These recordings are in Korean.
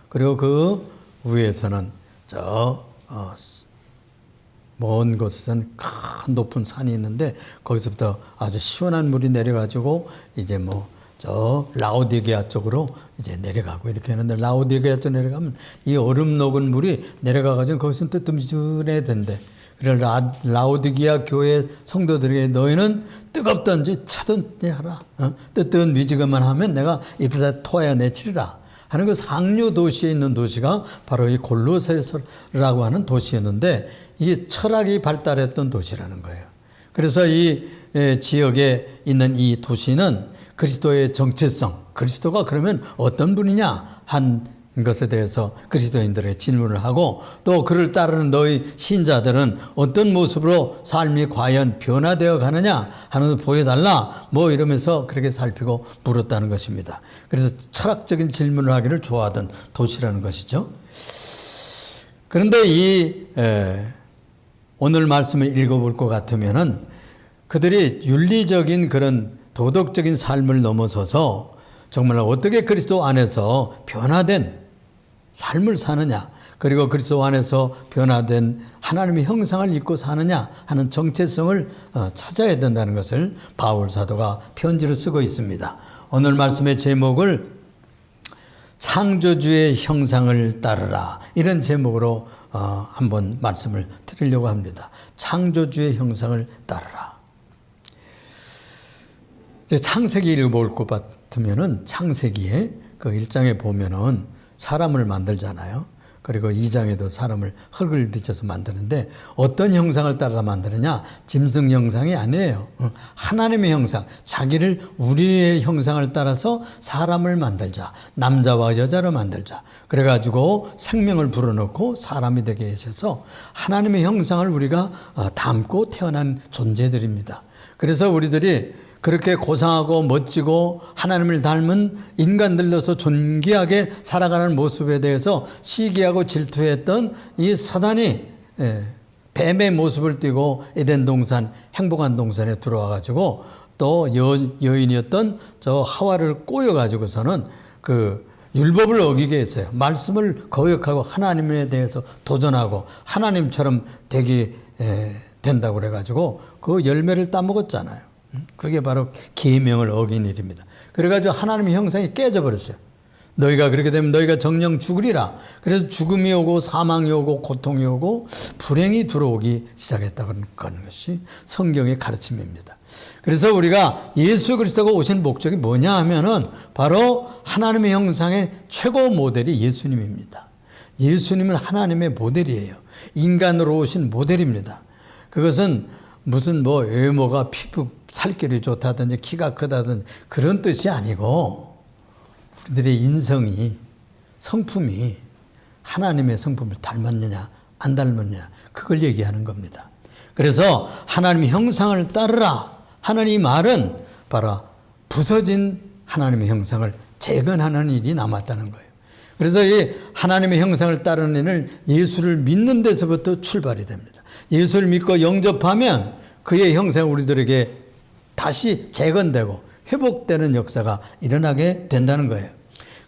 그리고 그 위에서는 먼 곳에서는 큰 높은 산이 있는데 거기서부터 아주 시원한 물이 내려가지고 이제 라오디게아 쪽으로 이제 내려가고 이렇게 하는데, 라오디게아 쪽 내려가면 이 얼음 녹은 물이 내려가가지고 거기서는 뜨뜻미지근해야 된대. 그래서 라오디게아 교회 성도들에게 너희는 뜨겁든지 차든지 하라. 뜨뜻미지근만 하면 내가 입에다 토하여 내치리라 하는 그 상류 도시에 있는 도시가 바로 이 골로새서라고 하는 도시였는데, 이게 철학이 발달했던 도시라는 거예요. 그래서 이 지역에 있는 이 도시는 그리스도의 정체성, 그리스도가 그러면 어떤 분이냐 한 것에 대해서 그리스도인들에게 질문을 하고, 또 그를 따르는 너희 신자들은 어떤 모습으로 삶이 과연 변화되어 가느냐 하는 걸 보여달라 이러면서 그렇게 살피고 물었다는 것입니다. 그래서 철학적인 질문을 하기를 좋아하던 도시라는 것이죠. 그런데 오늘 말씀을 읽어볼 것 같으면은 그들이 윤리적인 그런 도덕적인 삶을 넘어서서 정말 어떻게 그리스도 안에서 변화된 삶을 사느냐, 그리고 그리스도 안에서 변화된 하나님의 형상을 입고 사느냐 하는 정체성을 찾아야 된다는 것을 바울 사도가 편지로 쓰고 있습니다. 오늘 말씀의 제목을 창조주의 형상을 따르라, 이런 제목으로 한번 말씀을 드리려고 합니다. 창조주의 형상을 따르라. 창세기 읽어볼 것 같으면은 창세기에 그 1장에 보면은 사람을 만들잖아요. 그리고 2장에도 사람을 흙을 비춰서 만드는데 어떤 형상을 따라 만드느냐? 짐승 형상이 아니에요. 하나님의 형상, 자기를 우리의 형상을 따라서 사람을 만들자. 남자와 여자로 만들자. 그래가지고 생명을 불어넣고 사람이 되게 하셔서 하나님의 형상을 우리가 담고 태어난 존재들입니다. 그래서 우리들이 그렇게 고상하고 멋지고 하나님을 닮은 인간들로서 존귀하게 살아가는 모습에 대해서 시기하고 질투했던 이 사단이 뱀의 모습을 띠고 에덴 동산, 행복한 동산에 들어와가지고 또 여인이었던 저 하와를 꼬여가지고서는 그 율법을 어기게 했어요. 말씀을 거역하고 하나님에 대해서 도전하고 하나님처럼 되게 된다고 그래가지고 그 열매를 따먹었잖아요. 그게 바로 계명을 어긴 일입니다. 그래가지고 하나님의 형상이 깨져버렸어요. 너희가 그렇게 되면 너희가 정령 죽으리라. 그래서 죽음이 오고 사망이 오고 고통이 오고 불행이 들어오기 시작했다는 것이 성경의 가르침입니다. 그래서 우리가 예수 그리스도가 오신 목적이 뭐냐 하면은 바로 하나님의 형상의 최고 모델이 예수님입니다. 예수님은 하나님의 모델이에요. 인간으로 오신 모델입니다. 그것은 무슨 외모가 피부 살결이 좋다든지 키가 크다든지 그런 뜻이 아니고 우리들의 인성이, 성품이 하나님의 성품을 닮았느냐 안 닮았느냐 그걸 얘기하는 겁니다. 그래서 하나님의 형상을 따르라 하는 이 말은 바로 부서진 하나님의 형상을 재건하는 일이 남았다는 거예요. 그래서 이 하나님의 형상을 따르는 일은 예수를 믿는 데서부터 출발이 됩니다. 예수를 믿고 영접하면 그의 형상이 우리들에게 다시 재건되고 회복되는 역사가 일어나게 된다는 거예요.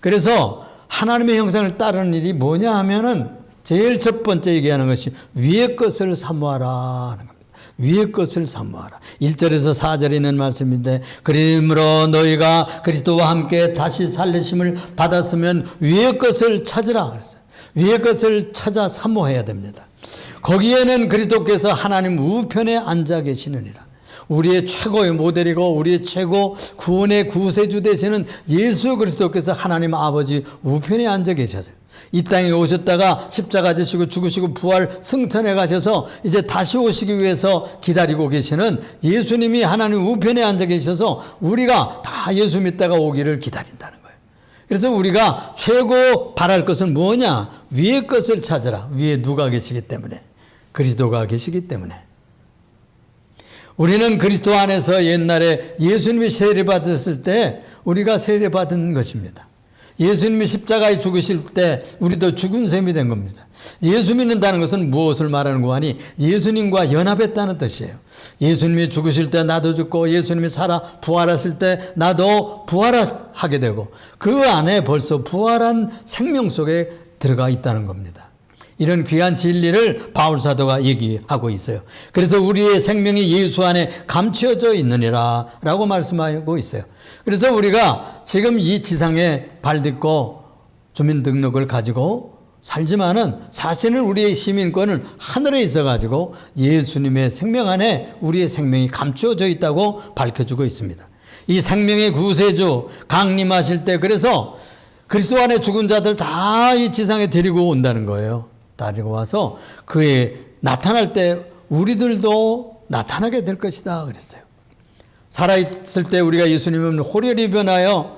그래서 하나님의 형상을 따르는 일이 뭐냐 하면은 제일 첫 번째 얘기하는 것이 위의 것을 사모하라 하는 겁니다. 위의 것을 사모하라. 1절에서 4절에 있는 말씀인데, 그러므로 너희가 그리스도와 함께 다시 살리심을 받았으면 위의 것을 찾으라 그랬어요. 위의 것을 찾아 사모해야 됩니다. 거기에는 그리스도께서 하나님 우편에 앉아 계시느니라. 우리의 최고의 모델이고 우리의 최고 구원의 구세주 되시는 예수 그리스도께서 하나님 아버지 우편에 앉아 계셔서 이 땅에 오셨다가 십자가 지시고 죽으시고 부활 승천해 가셔서 이제 다시 오시기 위해서 기다리고 계시는 예수님이 하나님 우편에 앉아 계셔서 우리가 다 예수 믿다가 오기를 기다린다는 거예요. 그래서 우리가 최고 바랄 것은 뭐냐? 위의 것을 찾으라. 위에 누가 계시기 때문에? 그리스도가 계시기 때문에. 우리는 그리스도 안에서 옛날에 예수님이 세례 받았을 때 우리가 세례 받은 것입니다. 예수님이 십자가에 죽으실 때 우리도 죽은 셈이 된 겁니다. 예수 믿는다는 것은 무엇을 말하는 거 하니 예수님과 연합했다는 뜻이에요. 예수님이 죽으실 때 나도 죽고 예수님이 살아 부활하실 때 나도 부활하게 되고 그 안에 벌써 부활한 생명 속에 들어가 있다는 겁니다. 이런 귀한 진리를 바울사도가 얘기하고 있어요. 그래서 우리의 생명이 예수 안에 감춰져 있느니라 라고 말씀하고 있어요. 그래서 우리가 지금 이 지상에 발 딛고 주민등록을 가지고 살지만은 사실은 우리의 시민권은 하늘에 있어가지고 예수님의 생명 안에 우리의 생명이 감추어져 있다고 밝혀주고 있습니다. 이 생명의 구세주 강림하실 때 그래서 그리스도 안에 죽은 자들 다 이 지상에 데리고 온다는 거예요. 데리고 와서 그에 나타날 때 우리들도 나타나게 될 것이다 그랬어요. 살아있을 때 우리가 예수님은 호련히 변하여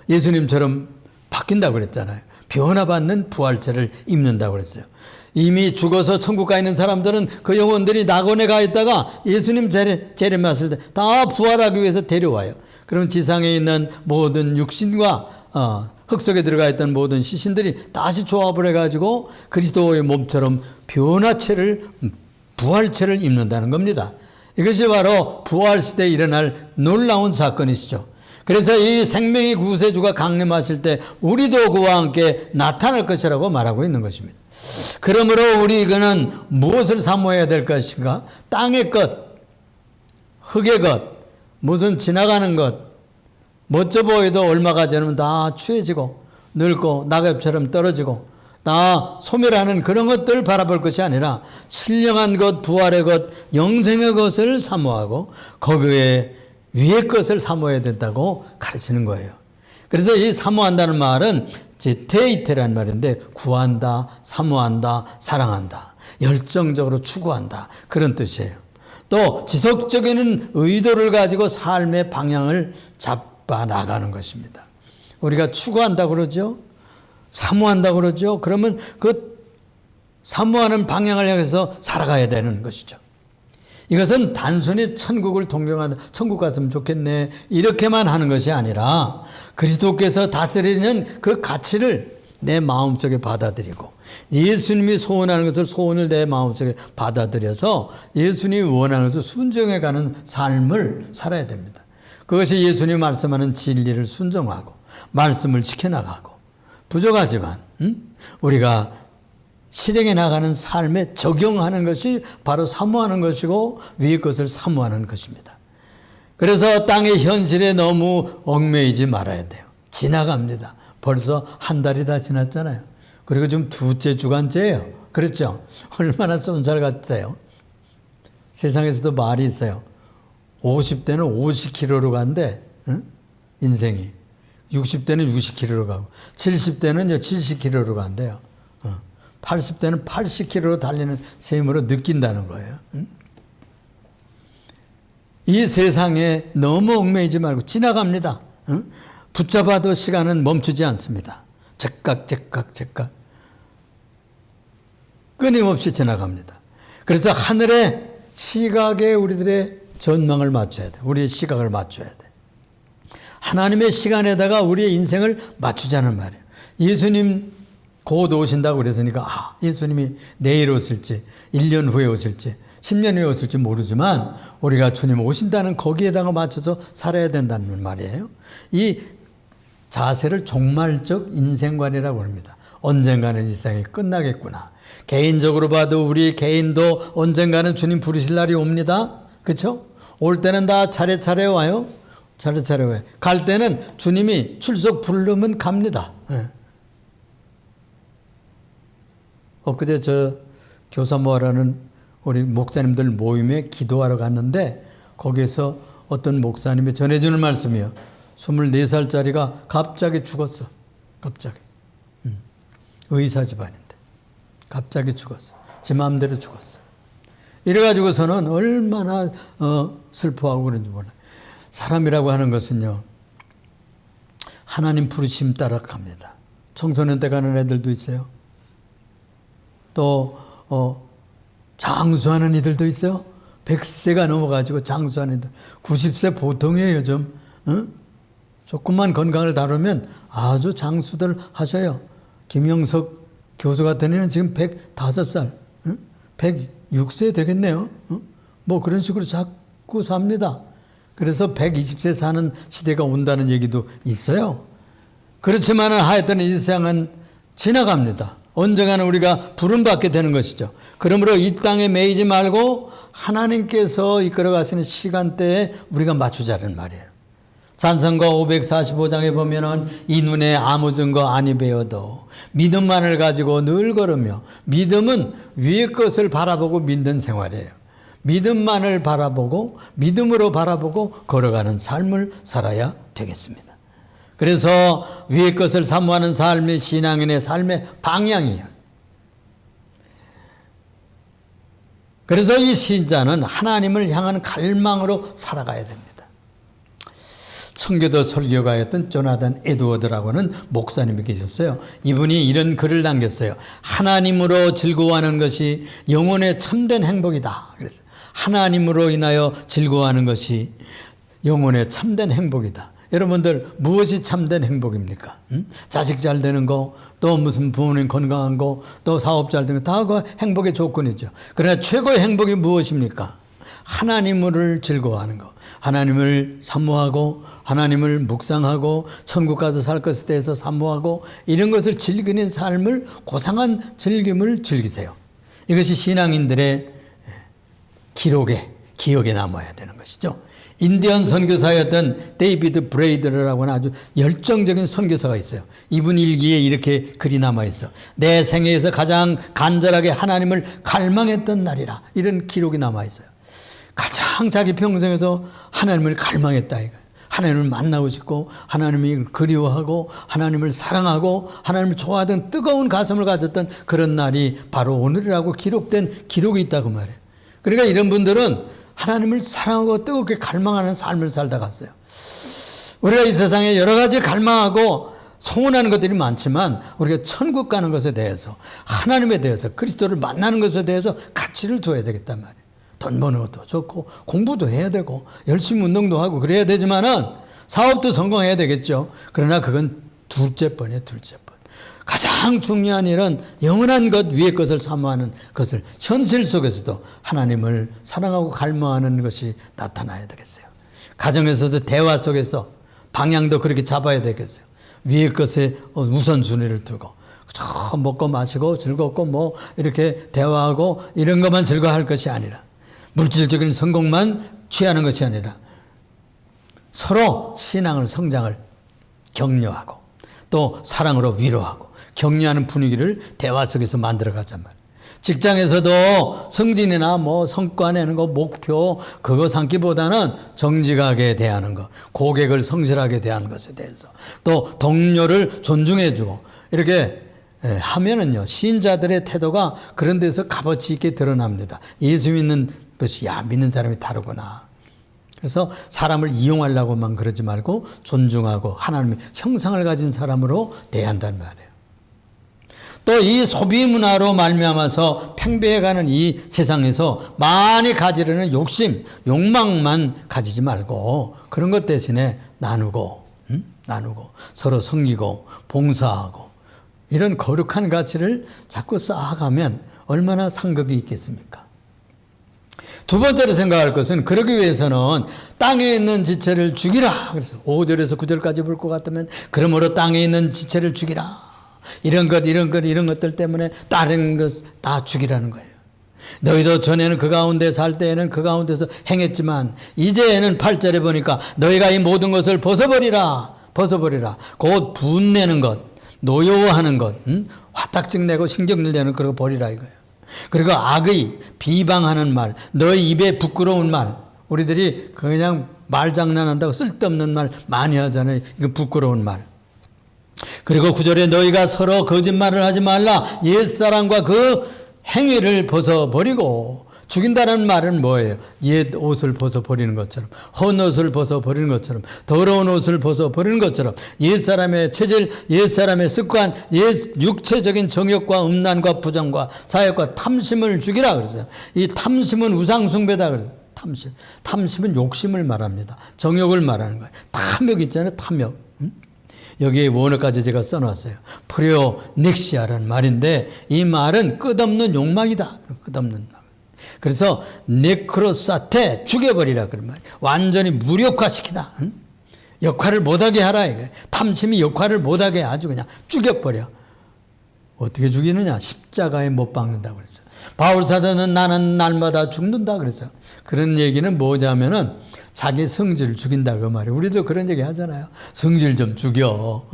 예수님처럼 바뀐다고 그랬잖아요. 변화받는 부활체를 입는다고 그랬어요. 이미 죽어서 천국 가 있는 사람들은 그 영혼들이 낙원에 가 있다가 예수님 재림하실 때 다 부활하기 위해서 데려와요. 그럼 지상에 있는 모든 육신과 흙 속에 들어가 있던 모든 시신들이 다시 조합을 해가지고 그리스도의 몸처럼 변화체를 부활체를 입는다는 겁니다. 이것이 바로 부활시대에 일어날 놀라운 사건이시죠. 그래서 이 생명의 구세주가 강림하실 때 우리도 그와 함께 나타날 것이라고 말하고 있는 것입니다. 그러므로 우리는 무엇을 사모해야 될 것인가? 땅의 것, 흙의 것, 무슨 지나가는 것, 멋져 보여도 얼마가 지나면 다 추해지고 늙고 낙엽처럼 떨어지고 다 소멸하는 그런 것들을 바라볼 것이 아니라 신령한 것, 부활의 것, 영생의 것을 사모하고 거기에 위의 것을 사모해야 된다고 가르치는 거예요. 그래서 이 사모한다는 말은 테이테라는 말인데 구한다, 사모한다, 사랑한다, 열정적으로 추구한다 그런 뜻이에요. 또 지속적인 의도를 가지고 삶의 방향을 잡아 나가는 것입니다. 우리가 추구한다 그러죠. 사모한다 그러죠. 그러면 그 사모하는 방향을 향해서 살아가야 되는 것이죠. 이것은 단순히 천국을 동경하는 천국 갔으면 좋겠네 이렇게만 하는 것이 아니라 그리스도께서 다스리는 그 가치를 내 마음속에 받아들이고 예수님이 소원하는 것을 소원을 내 마음속에 받아들여서 예수님이 원하는 것을 순종해가는 삶을 살아야 됩니다. 그것이 예수님이 말씀하는 진리를 순종하고 말씀을 지켜나가고 부족하지만 우리가 실행해 나가는 삶에 적용하는 것이 바로 사모하는 것이고 위의 것을 사모하는 것입니다. 그래서 땅의 현실에 너무 얽매이지 말아야 돼요. 지나갑니다. 벌써 한 달이 다 지났잖아요. 그리고 지금 두째 주간째예요. 그렇죠? 얼마나 쏜살 같아요. 세상에서도 말이 있어요. 50대는 50km로 간대. 인생이. 60대는 60km로 가고 70대는 70km로 간대요. 80대는 80km로 달리는 셈으로 느낀다는 거예요. 이 세상에 너무 얽매이지 말고 지나갑니다. 붙잡아도 시간은 멈추지 않습니다. 제깍 끊임없이 지나갑니다. 그래서 하늘의 시각에 우리들의 전망을 맞춰야 돼. 우리의 시각을 맞춰야 돼. 하나님의 시간에다가 우리의 인생을 맞추자는 말이에요. 예수님 곧 오신다고 그랬으니까 예수님이 내일 오실지 1년 후에 오실지 10년 후에 오실지 모르지만 우리가 주님 오신다는 거기에다가 맞춰서 살아야 된다는 말이에요. 이 자세를 종말적 인생관이라고 합니다. 언젠가는 이 세상이 끝나겠구나. 개인적으로 봐도 우리 개인도 언젠가는 주님 부르실 날이 옵니다. 그렇죠? 올 때는 다 차례차례 와요. 차례차례 와요. 갈 때는 주님이 출석 부르면 갑니다. 네. 엊그제 저 교사모아라는 우리 목사님들 모임에 기도하러 갔는데 거기에서 어떤 목사님이 전해주는 말씀이요. 24살짜리가 갑자기 죽었어. 갑자기. 의사 집안인데. 갑자기 죽었어. 지 마음대로 죽었어. 이래가지고서는 얼마나 슬퍼하고 그런지 몰라요. 사람이라고 하는 것은요. 하나님 부르심 따라 갑니다. 청소년 때 가는 애들도 있어요. 또 장수하는 이들도 있어요. 100세가 넘어가지고 장수하는 이들. 90세 보통이에요. 좀 조금만 건강을 다루면 아주 장수들 하셔요. 김영석 교수 같은 애는 지금 105살, 106세 되겠네요. 뭐 그런 식으로 자꾸 삽니다. 그래서 120세 사는 시대가 온다는 얘기도 있어요. 그렇지만은 하여튼 이 세상은 지나갑니다. 언젠가는 우리가 부름받게 되는 것이죠. 그러므로 이 땅에 매이지 말고 하나님께서 이끌어 가시는 시간대에 우리가 맞추자는 말이에요. 찬송가 545장에 보면은 이 눈에 아무 증거 아니 배어도 믿음만을 가지고 늘 걸으며, 믿음은 위의 것을 바라보고 믿는 생활이에요. 믿음만을 바라보고 믿음으로 바라보고 걸어가는 삶을 살아야 되겠습니다. 그래서 위의 것을 사모하는 삶이 신앙인의 삶의 방향이에요. 그래서 이 신자는 하나님을 향한 갈망으로 살아가야 됩니다. 청교도 설교가였던 조나단 에드워드라고는 목사님이 계셨어요. 이분이 이런 글을 남겼어요. 하나님으로 즐거워하는 것이 영혼의 참된 행복이다. 그래서 하나님으로 인하여 즐거워하는 것이 영혼의 참된 행복이다. 여러분들 무엇이 참된 행복입니까? 자식 잘 되는 거, 또 무슨 부모님 건강한 거, 또 사업 잘 되는 거, 다 그 행복의 조건이죠. 그러나 최고의 행복이 무엇입니까? 하나님을 즐거워하는 거, 하나님을 사모하고 하나님을 묵상하고 천국 가서 살 것에 대해서 사모하고 이런 것을 즐기는 삶을, 고상한 즐김을 즐기세요. 이것이 신앙인들의 기억에 남아야 되는 것이죠. 인디언 선교사였던 데이비드 브레이드라고 하는 아주 열정적인 선교사가 있어요. 이분 일기에 이렇게 글이 남아있어. 내 생애에서 가장 간절하게 하나님을 갈망했던 날이라, 이런 기록이 남아있어요. 가장 자기 평생에서 하나님을 갈망했다 이거예요. 하나님을 만나고 싶고 하나님을 그리워하고 하나님을 사랑하고 하나님을 좋아하던 뜨거운 가슴을 가졌던 그런 날이 바로 오늘이라고 기록된 기록이 있다고 말해요. 그러니까 이런 분들은 하나님을 사랑하고 뜨겁게 갈망하는 삶을 살다 갔어요. 우리가 이 세상에 여러 가지 갈망하고 소원하는 것들이 많지만 우리가 천국 가는 것에 대해서, 하나님에 대해서, 그리스도를 만나는 것에 대해서 가치를 두어야 되겠단 말이에요. 돈 버는 것도 좋고 공부도 해야 되고 열심히 운동도 하고 그래야 되지만은 사업도 성공해야 되겠죠. 그러나 그건 둘째번이에요. 둘째번. 가장 중요한 일은 영원한 것, 위의 것을 사모하는 것을 현실 속에서도 하나님을 사랑하고 갈망하는 것이 나타나야 되겠어요. 가정에서도 대화 속에서 방향도 그렇게 잡아야 되겠어요. 위의 것에 우선순위를 두고 먹고 마시고 즐겁고 뭐 이렇게 대화하고 이런 것만 즐거워할 것이 아니라, 물질적인 성공만 취하는 것이 아니라 서로 신앙을, 성장을 격려하고 또 사랑으로 위로하고 격려하는 분위기를 대화 속에서 만들어가자 말이에요. 직장에서도 승진이나 뭐 성과 내는 거, 목표 그거 삼기보다는 정직하게 대하는 것, 고객을 성실하게 대하는 것에 대해서, 또 동료를 존중해주고 이렇게 하면은요, 신자들의 태도가 그런 데서 값어치 있게 드러납니다. 예수 믿는 것이, 믿는 사람이 다르구나. 그래서 사람을 이용하려고만 그러지 말고 존중하고 하나님의 형상을 가진 사람으로 대한다는 말이에요. 또 이 소비 문화로 말미암아서 팽배해가는 이 세상에서 많이 가지려는 욕심, 욕망만 가지지 말고 그런 것 대신에 나누고 서로 섬기고 봉사하고 이런 거룩한 가치를 자꾸 쌓아가면 얼마나 상급이 있겠습니까? 두 번째로 생각할 것은, 그러기 위해서는 땅에 있는 지체를 죽이라. 그래서 5절에서 9절까지 볼 것 같으면, 그러므로 땅에 있는 지체를 죽이라. 이런 것들 때문에 다른 것 다 죽이라는 거예요. 너희도 전에는 그 가운데 살 때에는 그 가운데서 행했지만 이제는 8절에 보니까 너희가 이 모든 것을 벗어버리라. 곧 분내는 것, 노여워하는 것, 화딱증 내고 신경질 내는 그런 거 버리라 이거예요. 그리고 악의, 비방하는 말, 너희 입에 부끄러운 말, 우리들이 그냥 말장난한다고 쓸데없는 말 많이 하잖아요. 이거 부끄러운 말. 그리고 9절에 너희가 서로 거짓말을 하지 말라. 옛사람과 그 행위를 벗어버리고, 죽인다는 말은 뭐예요? 옛 옷을 벗어버리는 것처럼, 헌 옷을 벗어버리는 것처럼, 더러운 옷을 벗어버리는 것처럼 옛사람의 체질, 옛사람의 습관, 옛 육체적인 정욕과 음란과 부정과 사욕과 탐심을 죽이라 그랬어요. 이 탐심은 우상숭배다 그랬어요. 탐심. 탐심은 욕심을 말합니다. 정욕을 말하는 거예요. 탐욕 있잖아요. 탐욕. 여기에 원어까지 제가 써놨어요. 프레오넥시아라는 말인데 이 말은 끝없는 욕망이다. 끝없는 욕망. 그래서 네크로사테 죽여버리라 그런 말이에요. 완전히 무력화시키다. 역할을 못하게 하라 이거예요. 탐심이 역할을 못하게 아주 그냥 죽여버려. 어떻게 죽이느냐? 십자가에 못 박는다고 그랬어요. 바울 사도는 나는 날마다 죽는다 그랬어요. 그런 얘기는 뭐냐면은 자기 성질을 죽인다 그 말이에요. 우리도 그런 얘기 하잖아요. 성질 좀 죽여.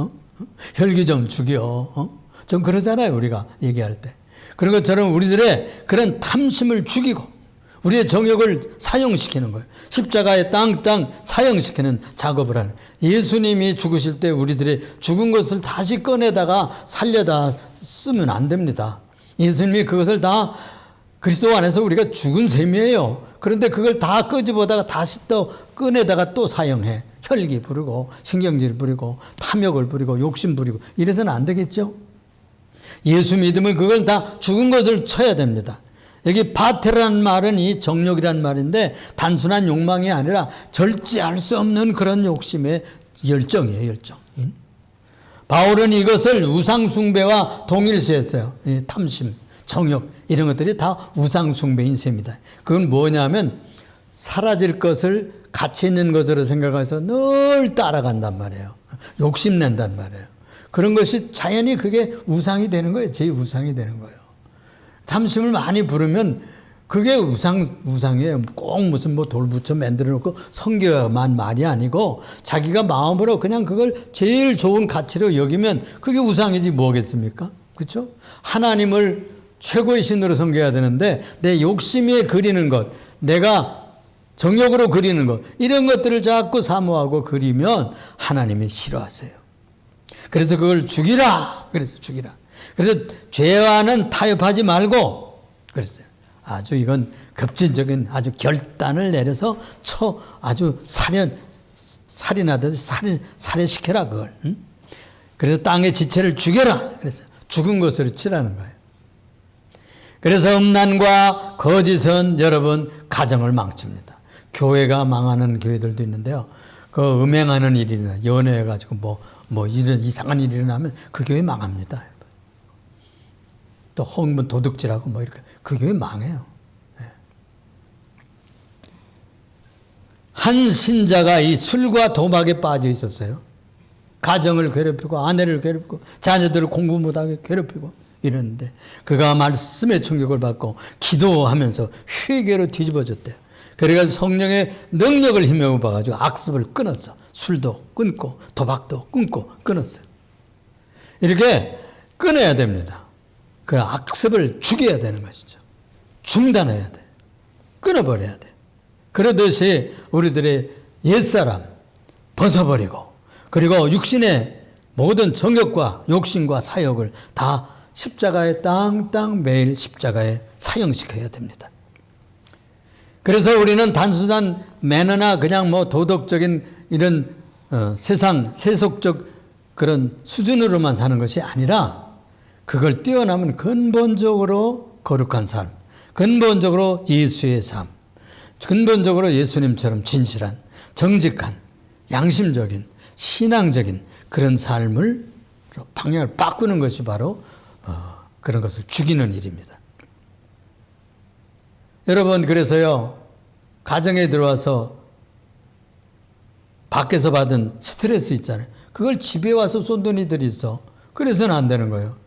혈기 좀 죽여. 좀 그러잖아요. 우리가 얘기할 때. 그런 것처럼 우리들의 그런 탐심을 죽이고 우리의 정욕을 사용시키는 거예요. 십자가에 땅땅 사용시키는 작업을 하는. 예수님이 죽으실 때 우리들이 죽은 것을 다시 꺼내다가 살려다 쓰면 안 됩니다. 예수님이 그것을 다 그리스도 안에서 우리가 죽은 셈이에요. 그런데 그걸 다 끄집어다가 다시 또 꺼내다가 또 사용해. 혈기 부리고 신경질 부리고 탐욕을 부리고 욕심 부리고 이래서는 안 되겠죠. 예수 믿으면 그걸 다 죽은 것을 쳐야 됩니다. 여기 바테라는 말은 이 정욕이라는 말인데 단순한 욕망이 아니라 절제할 수 없는 그런 욕심의 열정이에요. 열정. 바울은 이것을 우상숭배와 동일시했어요. 탐심, 정욕 이런 것들이 다 우상숭배인 셈이다. 그건 뭐냐면 사라질 것을 가치 있는 것으로 생각해서 늘 따라간단 말이에요. 욕심낸단 말이에요. 그런 것이 자연히 그게 우상이 되는 거예요. 제 우상이 되는 거예요. 탐심을 많이 부르면 그게 우상이에요. 꼭 무슨 뭐 돌 붙여 만들어 놓고 성경만 말이 아니고 자기가 마음으로 그냥 그걸 제일 좋은 가치로 여기면 그게 우상이지 뭐겠습니까? 그렇죠? 하나님을 최고의 신으로 섬겨야 되는데 내 욕심에 그리는 것, 내가 정욕으로 그리는 것 이런 것들을 자꾸 사모하고 그리면 하나님이 싫어하세요. 그래서 그걸 죽이라. 그래서 죽이라. 그래서 죄와는 타협하지 말고 그랬어요. 아주 이건 급진적인 아주 결단을 내려서 아주 살인하듯이 살해시켜라 그걸. 그래서 땅의 지체를 죽여라. 그래서 죽은 것으로 치라는 거예요. 그래서 음란과 거짓은 여러분 가정을 망칩니다. 교회가 망하는 교회들도 있는데요. 그 음행하는 일이나 연애해가지고 뭐 이런 이상한 일이 일어나면 그 교회 망합니다. 또 혹은 도둑질하고 뭐 이렇게 그 교회 망해요. 한 신자가 이 술과 도박에 빠져 있었어요. 가정을 괴롭히고 아내를 괴롭히고 자녀들을 공부 못하게 괴롭히고 이랬는데 그가 말씀의 충격을 받고 기도하면서 회개로 뒤집어졌대요. 그래가지고 성령의 능력을 힘입어 봐가지고 악습을 끊었어. 술도 끊고 도박도 끊고 끊었어요. 이렇게 끊어야 됩니다. 그 악습을 죽여야 되는 것이죠. 중단해야 돼. 끊어버려야 돼. 그러듯이 우리들의 옛사람 벗어버리고 그리고 육신의 모든 정욕과 욕심과 사욕을 다 십자가에 땅땅 매일 십자가에 사형시켜야 됩니다. 그래서 우리는 단순한 매너나 그냥 뭐 도덕적인 이런 세속적 그런 수준으로만 사는 것이 아니라 그걸 뛰어넘은 근본적으로 거룩한 삶, 근본적으로 예수의 삶, 근본적으로 예수님처럼 진실한, 정직한, 양심적인, 신앙적인 그런 삶을 방향을 바꾸는 것이 바로 그런 것을 죽이는 일입니다. 여러분 그래서요 가정에 들어와서 밖에서 받은 스트레스 있잖아요. 그걸 집에 와서 쏟는 이들이 있어. 그래서는 안 되는 거예요.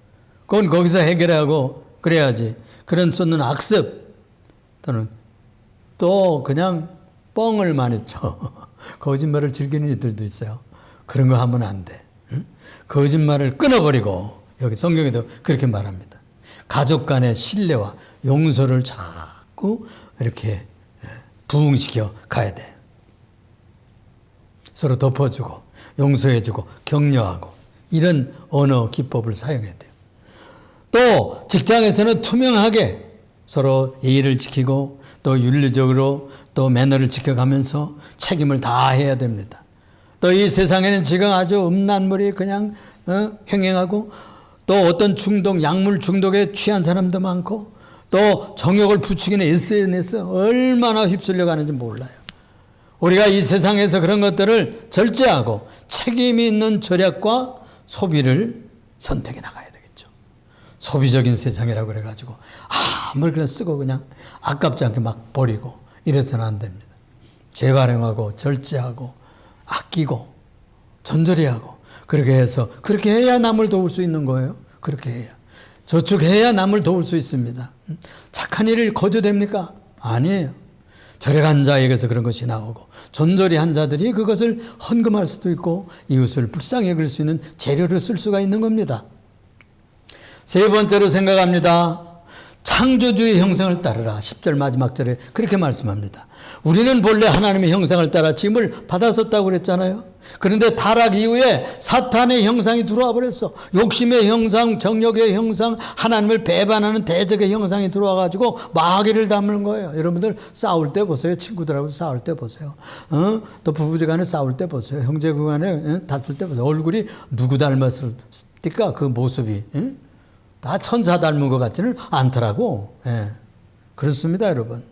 그건 거기서 해결하고 그래야지. 그런 쏟는 악습 또는 또 그냥 뻥을 많이 쳐. 거짓말을 즐기는 이들도 있어요. 그런 거 하면 안 돼. 응? 거짓말을 끊어버리고 여기 성경에도 그렇게 말합니다. 가족 간의 신뢰와 용서를 자꾸 이렇게 부흥시켜 가야 돼. 서로 덮어주고 용서해주고 격려하고 이런 언어 기법을 사용해야 돼요. 또 직장에서는 투명하게 서로 예의를 지키고 또 윤리적으로 또 매너를 지켜가면서 책임을 다해야 됩니다. 또 이 세상에는 지금 아주 음란물이 그냥 횡행하고 또 어떤 약물 중독에 취한 사람도 많고 또 정욕을 부추기는 SNS 얼마나 휩쓸려 가는지 몰라요. 우리가 이 세상에서 그런 것들을 절제하고 책임 있는 절약과 소비를 선택해 나가야 되겠죠. 소비적인 세상이라고 그래가지고 뭘 그냥 쓰고 그냥 아깝지 않게 막 버리고 이래서는 안 됩니다. 재발행하고 절제하고 아끼고 존절해하고 그렇게 해서 그렇게 해야 남을 도울 수 있는 거예요. 그렇게 해야. 저축해야 남을 도울 수 있습니다. 착한 일을 거저됩니까? 아니에요. 절약한 자에게서 그런 것이 나오고 존절이 한 자들이 그것을 헌금할 수도 있고 이웃을 불쌍히 여길 수 있는 재료를 쓸 수가 있는 겁니다. 세 번째로 생각합니다. 창조주의 형상을 따르라. 10절 마지막 절에 그렇게 말씀합니다. 우리는 본래 하나님의 형상을 따라 지음을 받았었다고 그랬잖아요. 그런데 타락 이후에 사탄의 형상이 들어와 버렸어. 욕심의 형상, 정욕의 형상, 하나님을 배반하는 대적의 형상이 들어와 가지고 마귀를 담는 거예요. 여러분들 싸울 때 보세요. 친구들하고 싸울 때 보세요. 또 부부지간에 싸울 때 보세요. 형제간에 다툴 때 보세요. 얼굴이 누구 닮았을까? 그 모습이 다 천사 닮은 것 같지는 않더라고. 그렇습니다, 여러분.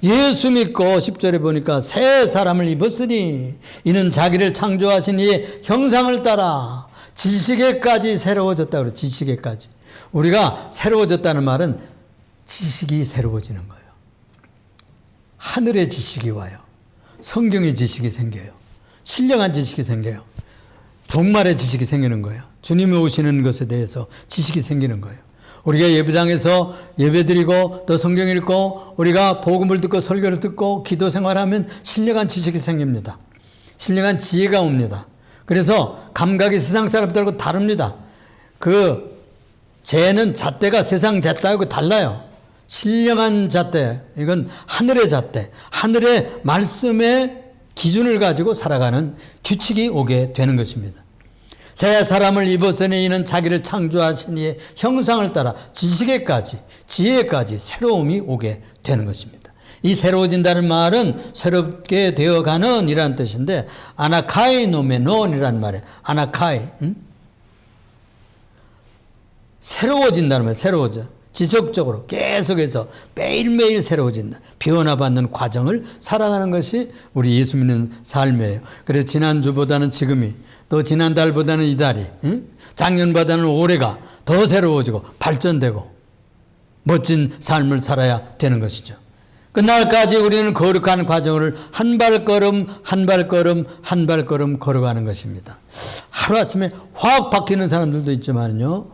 예수 믿고 10절에 보니까 새 사람을 입었으니 이는 자기를 창조하신 이의 형상을 따라 지식에까지 새로워졌다 그래요. 지식에까지. 우리가 새로워졌다는 말은 지식이 새로워지는 거예요. 하늘의 지식이 와요. 성경의 지식이 생겨요. 신령한 지식이 생겨요. 종말의 지식이 생기는 거예요. 주님이 오시는 것에 대해서 지식이 생기는 거예요. 우리가 예배당에서 예배드리고 또 성경 읽고 우리가 복음을 듣고 설교를 듣고 기도 생활하면 신령한 지식이 생깁니다. 신령한 지혜가 옵니다. 그래서 감각이 세상 사람들하고 다릅니다. 그 잣대는 잣대가 세상 잣대하고 달라요. 신령한 잣대, 이건 하늘의 잣대, 하늘의 말씀의 기준을 가지고 살아가는 규칙이 오게 되는 것입니다. 새 사람을 입었으니 이는 자기를 창조하신 이의 형상을 따라 지식에까지, 지혜까지 새로움이 오게 되는 것입니다. 이 새로워진다는 말은 새롭게 되어가는 이라는 뜻인데 아나카이노메논이라는 말이에요. 아나카이. 새로워진다는 말이에요. 새로워져. 지속적으로 계속해서 매일매일 새로워진다. 변화받는 과정을 살아가는 것이 우리 예수 믿는 삶이에요. 그래서 지난주보다는 지금이, 또 지난달보다는 이달이, 작년보다는 올해가 더 새로워지고 발전되고 멋진 삶을 살아야 되는 것이죠. 그날까지 우리는 거룩한 과정을 한 발걸음 한 발걸음 한 발걸음 걸어가는 것입니다. 하루아침에 확 바뀌는 사람들도 있지만요,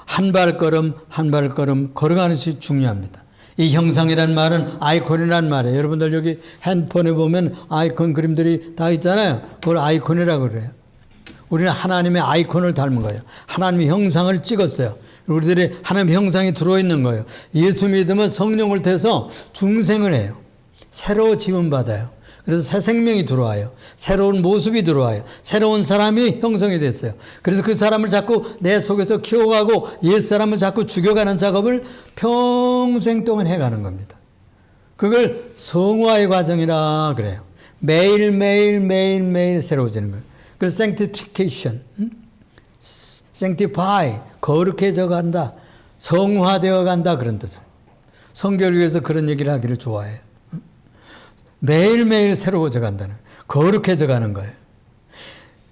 한 발걸음 한 발걸음 걸어가는 것이 중요합니다. 이 형상이란 말은 아이콘이란 말이에요. 여러분들 여기 핸드폰에 보면 아이콘 그림들이 다 있잖아요. 그걸 아이콘이라고 그래요. 우리는 하나님의 아이콘을 닮은 거예요. 하나님의 형상을 찍었어요. 우리들이 하나님의 형상이 들어있는 거예요. 예수 믿으면 성령을 태서 중생을 해요. 새로 지음받아요. 그래서 새 생명이 들어와요. 새로운 모습이 들어와요. 새로운 사람이 형성이 됐어요. 그래서 그 사람을 자꾸 내 속에서 키워가고 옛사람을 자꾸 죽여가는 작업을 평생 동안 해가는 겁니다. 그걸 성화의 과정이라 그래요. 매일매일 새로워지는 거예요. 그래서 sanctification, sanctify, 거룩해져 간다, 성화되어 간다 그런 뜻을. 성결교에서 그런 얘기를 하기를 좋아해요. 매일매일 새로워져 간다는, 거룩해져 가는 거예요.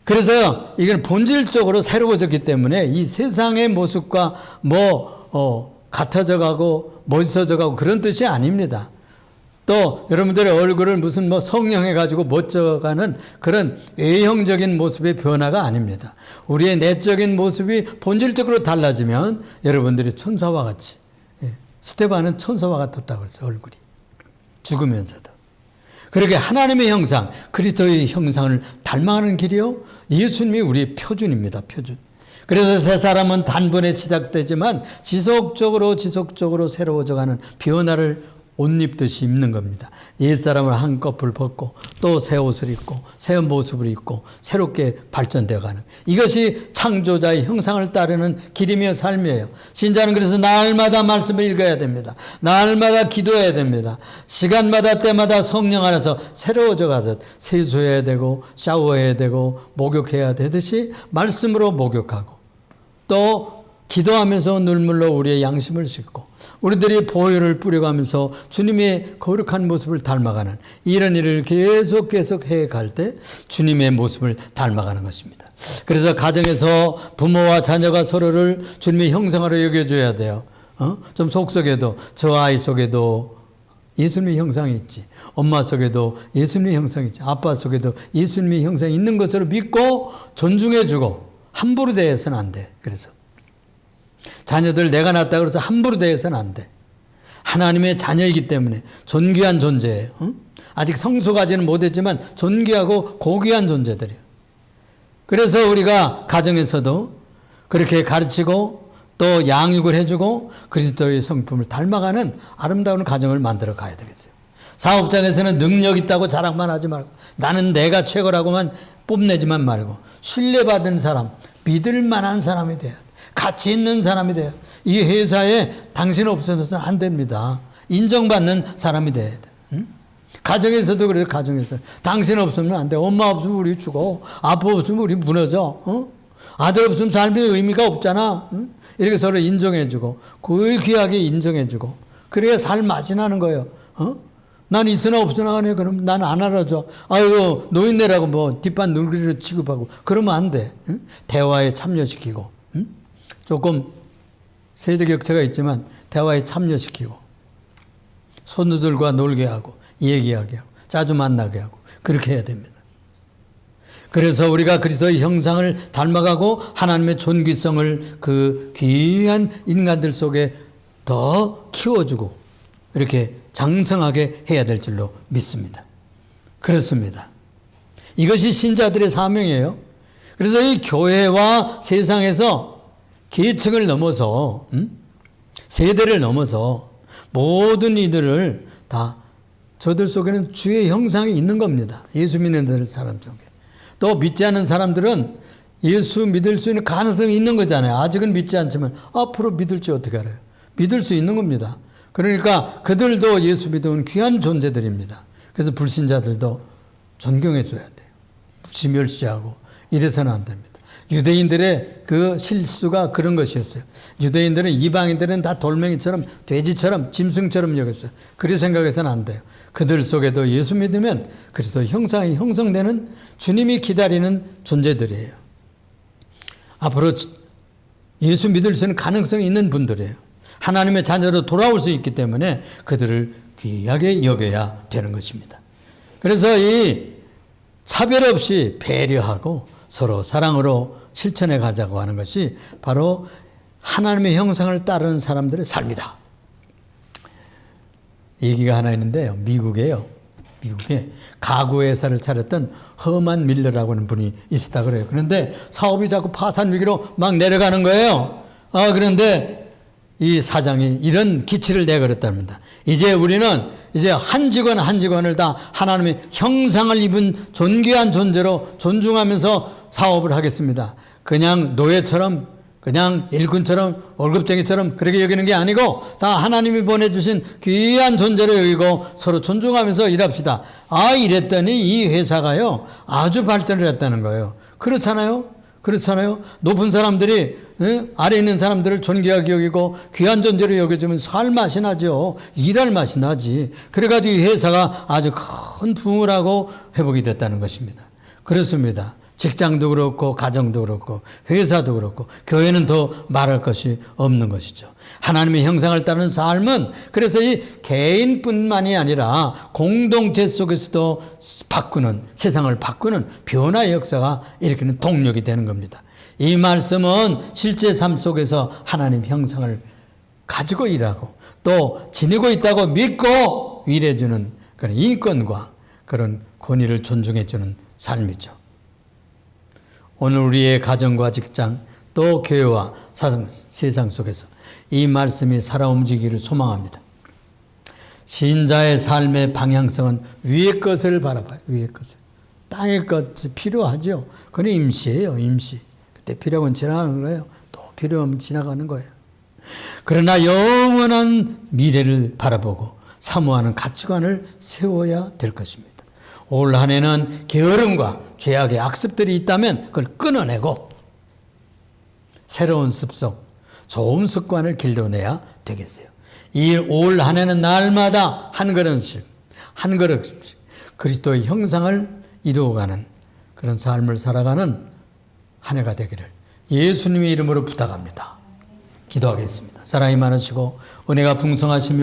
그래서 이건 본질적으로 새로워졌기 때문에 이 세상의 모습과 같아져 가고 멋있어져 가고 그런 뜻이 아닙니다. 또 여러분들의 얼굴을 무슨 성형해가지고 멋져가는 그런 외형적인 모습의 변화가 아닙니다. 우리의 내적인 모습이 본질적으로 달라지면 여러분들이 천사와 같이, 스데반은 천사와 같았다고 그랬어요. 얼굴이 죽으면서도. 그렇게 하나님의 형상, 그리스도의 형상을 닮아가는 길이요, 예수님이 우리의 표준입니다. 표준. 그래서 새 사람은 단번에 시작되지만 지속적으로 새로워져가는 변화를 옷 입듯이 입는 겁니다. 옛사람을 한꺼풀 벗고 또 새 옷을 입고 새 모습을 입고 새롭게 발전되어가는, 이것이 창조자의 형상을 따르는 길이며 삶이에요. 신자는 그래서 날마다 말씀을 읽어야 됩니다. 날마다 기도해야 됩니다. 시간마다 때마다 성령 안에서 새로워져 가듯 세수해야 되고 샤워해야 되고 목욕해야 되듯이 말씀으로 목욕하고 또 기도하면서 눈물로 우리의 양심을 씻고 우리들이 보혈을 뿌려가면서 주님의 거룩한 모습을 닮아가는 이런 일을 계속 해갈 때 주님의 모습을 닮아가는 것입니다. 그래서 가정에서 부모와 자녀가 서로를 주님의 형상으로 여겨줘야 돼요. 좀 속속에도 저 아이 속에도 예수님의 형상이 있지. 엄마 속에도 예수님의 형상이 있지. 아빠 속에도 예수님의 형상이 있는 것으로 믿고 존중해주고 함부로 대해서는 안 돼. 그래서 자녀들 내가 낳았다고 해서 함부로 대해서는 안 돼. 하나님의 자녀이기 때문에 존귀한 존재예요. 아직 성숙하지는 못했지만 존귀하고 고귀한 존재들이에요. 그래서 우리가 가정에서도 그렇게 가르치고 또 양육을 해주고 그리스도의 성품을 닮아가는 아름다운 가정을 만들어 가야 되겠어요. 사업장에서는 능력 있다고 자랑만 하지 말고 나는 내가 최고라고만 뽐내지만 말고 신뢰받은 사람, 믿을 만한 사람이 돼야 돼. 가치 있는 사람이 돼요. 이 회사에 당신 없어서는 안 됩니다. 인정받는 사람이 돼야 돼. 응? 가정에서도 그래요. 가정에서 당신 없으면 안 돼. 엄마 없으면 우리 죽어. 아빠 없으면 우리 무너져. 아들 없으면 삶의 의미가 없잖아. 응? 이렇게 서로 인정해주고 그 귀하게 인정해주고 그래야 삶 맛이 나는 거예요. 난 있으나 없으나 하네. 그럼 난 안 알아줘. 아이고 노인네라고 뭐 뒷반 눈길로 취급하고 그러면 안 돼. 응? 대화에 참여시키고 조금 세대 격차가 있지만 대화에 참여시키고 손주들과 놀게 하고 얘기하게 하고 자주 만나게 하고 그렇게 해야 됩니다. 그래서 우리가 그리스도의 형상을 닮아가고 하나님의 존귀성을 그 귀한 인간들 속에 더 키워주고 이렇게 장성하게 해야 될 줄로 믿습니다. 그렇습니다. 이것이 신자들의 사명이에요. 그래서 이 교회와 세상에서 계층을 넘어서 세대를 넘어서 모든 이들을 다 저들 속에는 주의 형상이 있는 겁니다. 예수 믿는 사람 속에. 또 믿지 않는 사람들은 예수 믿을 수 있는 가능성이 있는 거잖아요. 아직은 믿지 않지만 앞으로 믿을지 어떻게 알아요? 믿을 수 있는 겁니다. 그러니까 그들도 예수 믿은 귀한 존재들입니다. 그래서 불신자들도 존경해 줘야 돼요. 무시멸시하고 이래서는 안 됩니다. 유대인들의 그 실수가 그런 것이었어요. 유대인들은 이방인들은 다 돌멩이처럼 돼지처럼 짐승처럼 여겼어요. 그렇게 생각해서는 안 돼요. 그들 속에도 예수 믿으면 그리스도 형상이 형성되는 주님이 기다리는 존재들이에요. 앞으로 예수 믿을 수 있는 가능성이 있는 분들이에요. 하나님의 자녀로 돌아올 수 있기 때문에 그들을 귀하게 여겨야 되는 것입니다. 그래서 이 차별 없이 배려하고 서로 사랑으로 실천해 가자고 하는 것이 바로 하나님의 형상을 따르는 사람들의 삶이다. 얘기가 하나 있는데요. 미국에 가구 회사를 차렸던 허만 밀러라고 하는 분이 있었다 그래요. 그런데 사업이 자꾸 파산 위기로 막 내려가는 거예요. 그런데 이 사장이 이런 기치를 내걸었답니다. 이제 우리는 이제 한 직원을 다 하나님의 형상을 입은 존귀한 존재로 존중하면서 사업을 하겠습니다. 그냥 노예처럼 그냥 일꾼처럼 월급쟁이처럼 그렇게 여기는 게 아니고 다 하나님이 보내주신 귀한 존재로 여기고 서로 존중하면서 일합시다. 이랬더니 이 회사가요 아주 발전을 했다는 거예요. 그렇잖아요. 높은 사람들이 아래 있는 사람들을 존귀하게 여기고 귀한 존재로 여겨주면 살 맛이 나죠. 일할 맛이 나지. 그래가지고 이 회사가 아주 큰 부흥을 하고 회복이 됐다는 것입니다. 그렇습니다. 직장도 그렇고 가정도 그렇고 회사도 그렇고 교회는 더 말할 것이 없는 것이죠. 하나님의 형상을 따르는 삶은 그래서 이 개인뿐만이 아니라 공동체 속에서도 세상을 바꾸는 변화의 역사가 일으키는 동력이 되는 겁니다. 이 말씀은 실제 삶 속에서 하나님 형상을 가지고 일하고 또 지니고 있다고 믿고 일해주는 그런 인권과 그런 권위를 존중해주는 삶이죠. 오늘 우리의 가정과 직장 또 교회와 세상 속에서 이 말씀이 살아 움직이기를 소망합니다. 신자의 삶의 방향성은 위의 것을 바라봐요. 위의 것을. 땅의 것이 필요하죠. 그건 임시예요. 임시. 그때 필요하면 지나가는 거예요. 또 필요하면 지나가는 거예요. 그러나 영원한 미래를 바라보고 사모하는 가치관을 세워야 될 것입니다. 올 한 해는 게으름과 죄악의 악습들이 있다면 그걸 끊어내고 새로운 습성, 좋은 습관을 길러내야 되겠어요. 이 올 한 해는 날마다 한 걸음씩 그리스도의 형상을 이루어가는 그런 삶을 살아가는 한 해가 되기를 예수님의 이름으로 부탁합니다. 기도하겠습니다. 사랑이 많으시고 은혜가 풍성하시며